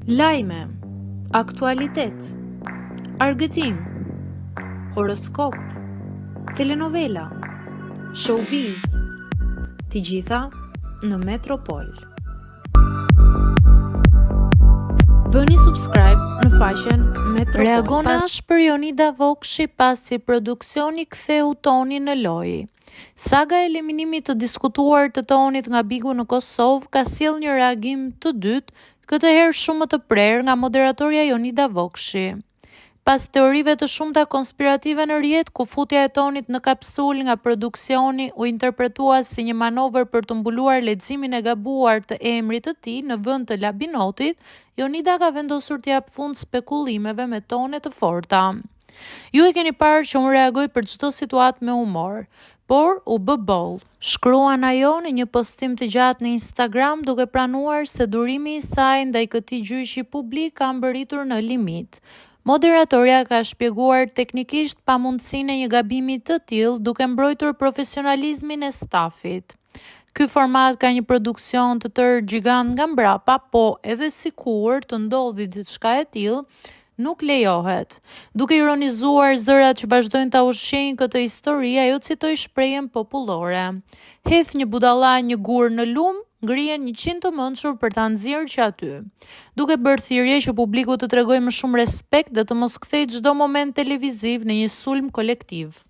Lajme, aktualitet, argëtim, horoskop, telenovela, showbiz, të gjitha në Metropol. Bëni subscribe në faqen Metropol. Reagon ashpër Jonida Vokshi pasi produksioni ktheu Tonin në lojë. Saga e eliminimit të diskutuar të Tonit nga Bigu në Kosovë ka sjell një reagim të dytë, këtë herë shumë më të prerë nga moderatorja Jonida Vokshi. Pas teorive të shumta konspirative në rrjet, ku futja e Tonit në kapsul nga produksioni u interpretua si një manovër për të mbuluar leximin e gabuar të emrit të tij në vend të Labinotit, Jonida ka vendosur të jap fund spekullimeve me tone të forta. Ju e keni parë që unë reagoj për çdo situatë me humor, por u bë boll. Shkruan ajo në një postim të gjatë në Instagram, duke pranuar se durimi i saj ndaj këtij gjyqi publik ka mbërritur në limit. Moderatorja ka shpjeguar teknikisht pamundësinë e një gabimi të tillë, duke mbrojtur profesionalizmin e stafit. Ky format ka një produksion të tërë gjigant nga mbrapa, po edhe sikur të ndodhi diçka e tillë, nuk lejohet. Duke ironizuar zërat që vazhdojnë ta ushqejnë këtë histori, ajo citoi shprehjen popullore: "Hedh një budalla një gur në lum, ngrihen 100 të mençur për ta nxjerrë që aty", duke bërë thirrje që publiku të tregojë më shumë respekt dhe të mos kthejë çdo moment televiziv në një sulm kolektiv.